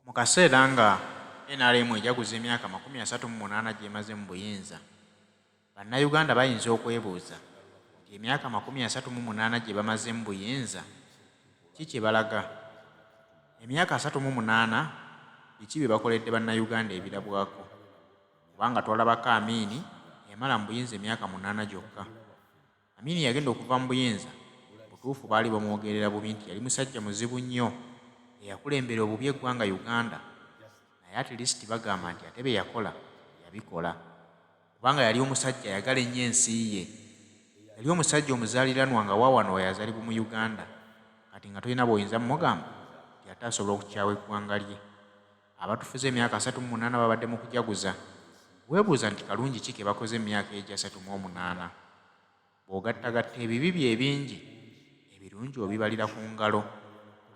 Mu kaseera nga NRM ejaguza emyaka 38 gy'emaze mu buyinza, bannayuganda bayinza okwebuuza nti emyaka 38 gye bamaze mu buyinza ki kye balaga? Emyaka 38 biki bye bakoledde bannayuganda ebirabwako? Kubanga twalabako Amini yamala mu buyinza emyaka 8 gyokka. Amini yagenda okuva mu buyinza, butuufu baali bamwogerera bubi nti yali musajja muzibu nnyo eyakulembera obubi eggwanga Uganda, naye at least bagamba nti ate bye yakola yabikola, kubanga yali omusajja ayagala ennyo ensi ye. Yali omusajja omuzaaliranwa nga waawano yazaalibwa mu Uganda, kati nga tolina bw'oyinza mugamba nti ate asobola okukyawa eggwanga lye. Abatufuze emyaka 38 babadde mu kujaguza. Weebuuza nti kalungi ki ke bakoze emyaka egya 38? Bw'ogattagatta ebibi bye bingi, ebirungi obibalira ku ngalo,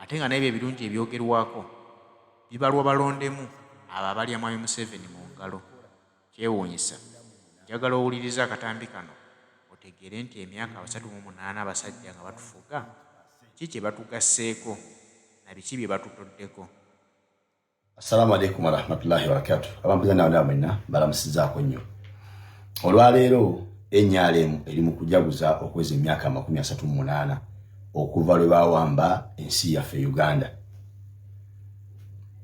ate nga n'ebyo ebirungi ebyogerwako bibalwa balondemu abo abalya Mwami Museveni mu ngalo. Kyewuunyisa, njagala owuliriza akatambi kano otegeere nti emyaka 38 abasajja nga batufuga, ki kye batugasseeko na biki bye batutoddeko? Assalamu alaikum warahmatullahi wabarakatuh. Abampuza nawe mwenna balamusizaako nnyo. Olwaleero NRM eri mu kujaguza okweza emyaka 38 okuva lwe bawamba ensi yaffe Uganda.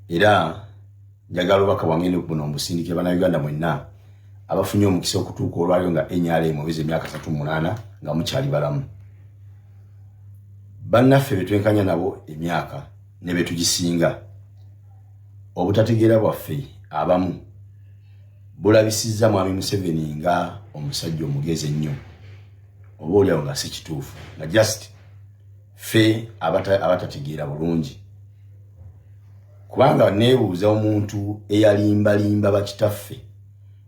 Era njagala obubaka bwange buno mbusindike bannayuganda mwenna abafunye omukisa okutuuka olwaleero nga NRM eweza emyaka 38 nga mukyali balamu. Bannaffe betwenkanya nabo emyaka ne betugisinga, obutategeera bwaffe abamu bulabisizza Mwami Museveni nga omusajja omugezi ennyo, oba olyawo nga si kituufu, nga just ffe abatategeera bulungi. Kubanga neebuuza omuntu eyalimbalimba bakitaffe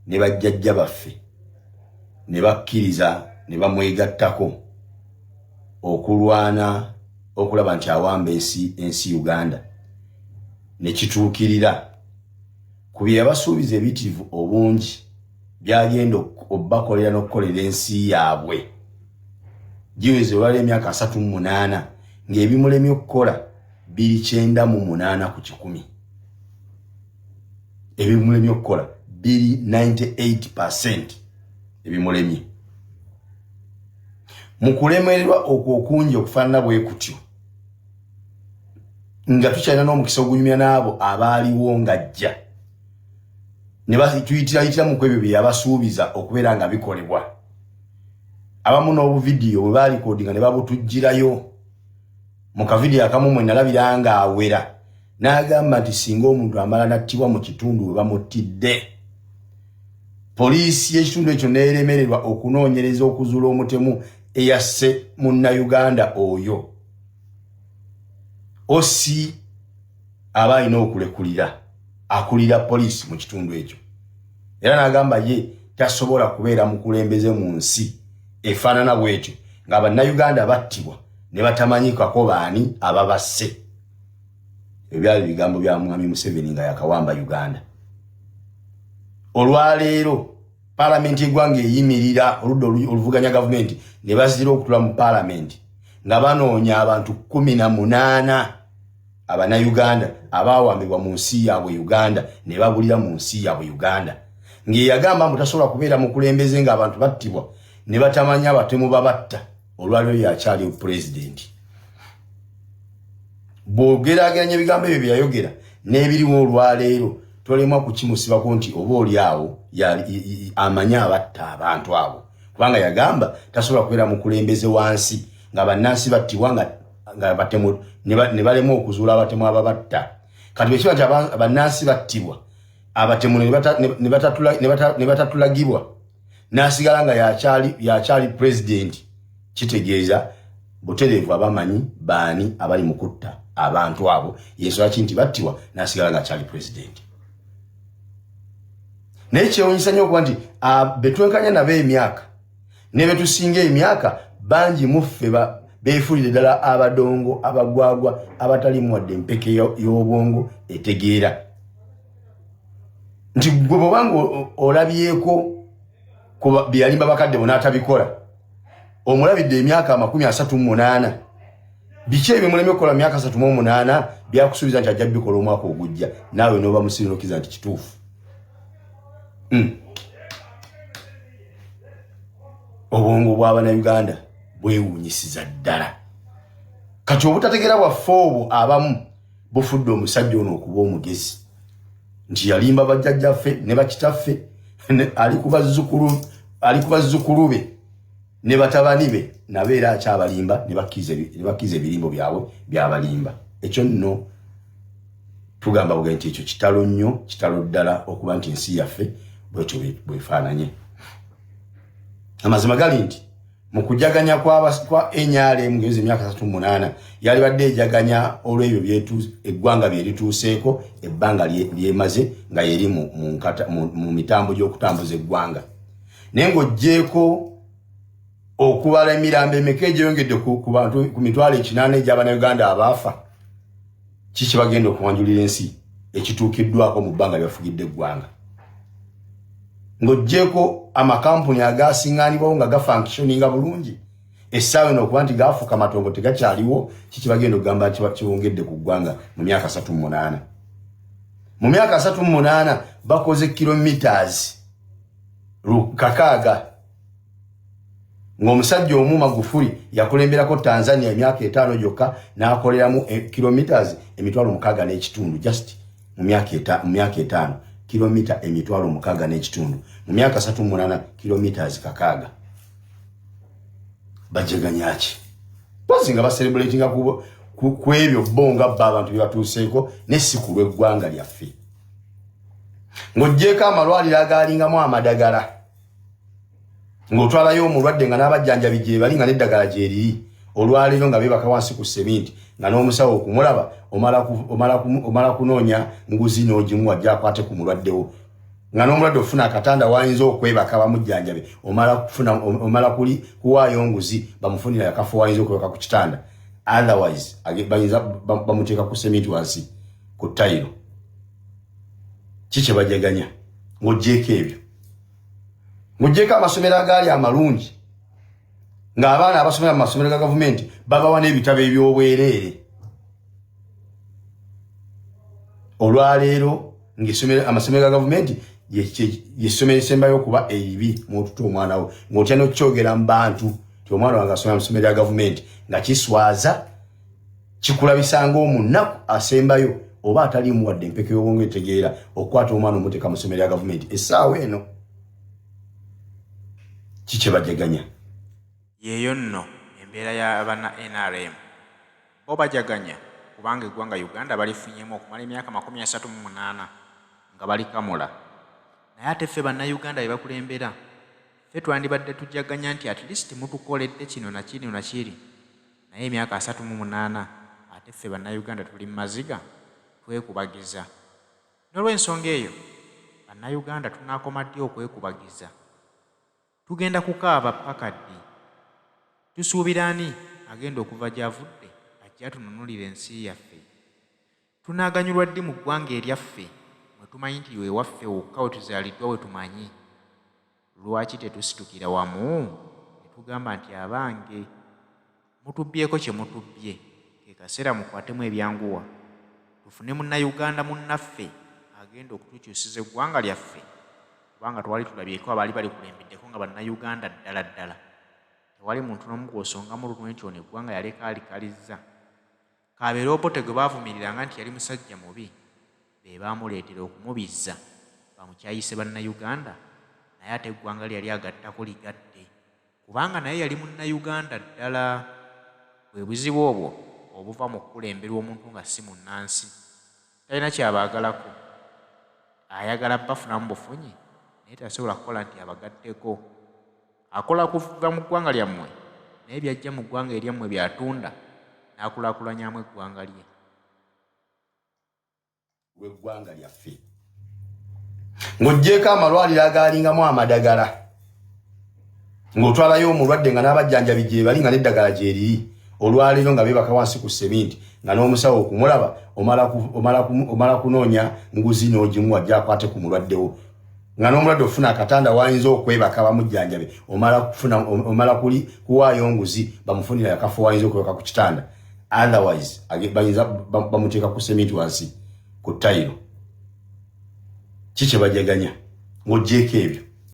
ne bajjajja baffe ne bakkiriza ne bamwegattako okulwana okulaba nti awamba ensi Uganda, ne kituukirira ku bye yabasuubiza ebitiivu obungi byagenda obbakolera n'okukolera ensi yaabwe. Giweze olwaleero emyaka 38 ng'ebimulemye okukola 98 ku 100. Ebimulemye okukola 98% ebimulemye. Mu kulemererwa okwo okungi okufaanana bwe kutyo, nga tukyalina n'omukisa ogunyumya n'abo abaaliwo ng'ajja ne tuyitira mu kwebyo bye yabasuubiza okubeera nga bikolebwa. Abamu n'obuvidiyo bwe baalikodinga ne babutujjirayo. Mu kavidiyo akamu mwe nalabira nga awera n'agamba nti singa omuntu amala nattibwa mu kitundu we bamuttidde, poliisi y'ekitundu ekyo neeremererwa okunoonyereza okuzuula omutemu eyasse munnayuganda oyo, osi aba alina okulekulira akulira poliisi mu kitundu ekyo. Era n'agamba ye tasobola kubeera mukulembeze mu nsi efaanana bw'etyo nga bannayuganda battibwa ne batamanyikako baani ababasse. Ebyali bigambo bya Mwami Museveni nga yakawamba Uganda. Olwaleero Paalamenti y'eggwanga eyimirira oludda oluvuganya gavumenti ne bazira okutula mu Paalamenti nga banoonya abantu 18 Abannayuganda abaawambibwa mu nsi yaabwe Uganda ne babulira mu nsi yaabwe Uganda, ng'eyagamba mbu tasobola kubeera mukulembeze ng'abantu battibwa ne batamanya abatemu babatta. Olwaleero yakyali pulezidenti. Bw'ogeraageranya ebigambo ebyo bye yayogera n'ebiriwo olwaleero, tolemwa kukimusibako nti oba oli awo amanya abatta abantu abo, kubanga yagamba tasobola kubeera mukulembeze wansi nga bannansi battibwa nga batemu ne balema okuzuula abatemu ababatta. Kati bwe kiba nti bannansi battibwa abatemu ne batatulagibwa n'asigala nga yakyali pulezidenti, kitegeeza butereevu abamanyi baani abali mu kutta abantu abo, y'ensonga ki nti battibwa n'asigala nga akyali pulezidenti. Naye kyewuunyisa nnyo okuba nti betwenkanya nabo emyaka ne betusinga emyaka bangi mu ffe beefuulire ddala abadongo abagwagwa abatalimu wadde empeke y'obwongo etegeera nti gwe bw'obanga olabyeko ku bye yalimba bakadde bo n'atabikola, omulabidde emyaka 38 biki ebimuleme okukola myaka 38 byakusuubiza nti ajja bikola omwaka ogujja naawe n'oba musirinukiza nti kituufu. Obwongo bw'Abannayuganda bwewuunyisiza ddala. Kati obutategeera bwaffe obwo abamu bufudde omusajja ono okuba omugezi nti yalimba bajjajjaffe ne bakitaffe ali ku bazzukulu be ne batabani be nabo era akyabalimba ne bakkiza ebirimbo byabwe byabalimba. Ekyo nno tugamba buga nti ekyo kitalo nnyo, kitalo ddala okuba nti ensi yaffe bwetyo bwefaananye. Amazima gali nti mu kujaganya kwa NRM ngezi emyaka 38 yali badde ejaganya olw'ebyo eggwanga bye lituuseeko ebbanga lyemaze nga yeri mu mitambo gy'okutambuza eggwanga. Naye ng'oggyeko okubala emirambo emeka egyeyongedde ku mitwalo 8 egy'Abannayuganda abaafa, kiki bagenda okuwanjulira ensi ekituukiddwako mu bbanga lyafugidde eggwanga. Ng'oggyeko amakampuni agasiŋŋaanibwawo nga gafunctioninga bulungi essaawa eno okuba nti gaafuuka matongo tegakyaliwo, kiki bagenda okugamba nti kiwongedde ku ggwanga mu myaka 38. Mu myaka 38 bakoze kilometers 600 ng'omusajja omu Magufuli yakulemberako Tanzania emyaka 5 gyokka n'akoleramu kilometers 6.5 just mu myaka 5 kilomita 6.5 mu myaka 38 kilometers 600. Bajeganyaki bazinga baselebratinga ku ebyo bonga abantu byebatuuseeko n'essiku lw'eggwanga lyaffe. Ng'oggyeko amalwaliro agaalingamu amadagala ng'otwalayo omulwadde nga n'abajjanjabi gye bali nga n'eddagala gye liri, olwaleero nga beebaka wansi ku seminti nga n'omusawo okumulaba omala kunoonya nguzi n'ogimu wajja akwate ku mulwaddewo, nga n'omulwadde ofuna akatanda wayinza okwebaka bamujjanjabe omala kuwaayo nguzi bamufunira akafo wayinza okwebaka ku kitanda, otherwise bayinza bamuteeka ku seminti wansi ku ttayiro. Kiki bajaganya ng'oggyeko ebyo? Ng'oggyeko amasomero agaali amalungi ng'abaana abasomera mu masomero ga gavumenti babawa n'ebitabo eby'obwereere, olwaleero amasomero ga gavumenti yessomero esembayo okuba eribi mw'otuta omwana wo ng'otya n'okyogera mu bantu ti omwana wange asomera mu ssomero lya gavumenti nga kiswaza kikulabisa ng'omunaku asembayo oba ataliimu wadde empeke y'obwongo etegeera okukwata omwana omuteeka mu ssomero lya gavumenti essaawa eno. Kiki bajaganya? Yeeyo nno embeera y'abanna NRM bo bajaganya kubanga eggwanga Uganda balifunyemu okumala emyaka 38 nga balikamula. Naye ate ffe bannayuganda be bakulembera ffe twandibadde tujaganya nti at least mutukoledde kino na kino na kiri, naye emyaka 38 ate ffe bannayuganda tuli mu maziga twekubagiza. N'olw'ensonga eyo bannayuganda tunaakoma ddi okwekubagiza? Tugenda kukaaba paka ddi? Tusuubira ani agenda okuva gy'avudde ajja tununulira ensi yaffe? Tunaaganyulwa ddi mu ggwanga eryaffe mwe tumanyi nti wewaffe wokka we tuzaaliddwa we tumanyi? Lwaki tetusitukira wamu ne tugamba nti abange mutubbyeko kye mutubbye, ke kaseera mukwatemu ebyanguwa tufune munnayuganda munnaffe agenda okutukyusiza eggwanga lyaffe, kubanga twali tulabyeko abaali balikulembeddeko nga bannayuganda ddala ddala. Tewali muntu n'omu gw'osongamu lunwe nti ono eggwanga yaleka alikalizza. Kabeera Obote gwe baavumiriranga nti yali musajja mubi be baamuleetera okumubizza bamukyayise bannayuganda, naye ate eggwanga lyali agattako ligadde kubanga naye yali munnayuganda ddala. Bwe buzibu obwo obuva mu kukulemberwa omuntu nga si munnansi, talina kyabaagalako, ayagala bafunamu bufunyi naye tasobola kukola nti abagaddeko. Akola kuva mu ggwanga lyammwe naye byajja mu ggwanga eryammwe byatunda n'akulaakulanyamu eggwanga lye. W'eggwanga lyaffe ng'oggyeko amalwaliro agaalingamu amadagala ng'otwalayo omulwadde nga n'abajjanjabi gye bali nga n'eddagala gye liri, olwaleero nga beebaka wansi ku seminti nga n'omusawo okumulaba omala kunoonya nguzi n'ogimu wajja akwate ku mulwaddewo, nga n'omulwadde ofuna akatanda wayinza okwebaka bamujjanjabe omala kuwaayo nguzi bamufunira akafo wayinza okwebaka ku kitanda, otherwise bayinza bamuteeka ku cement wansi ku tayiro kiche bajaganya ng'ogyeko ebyo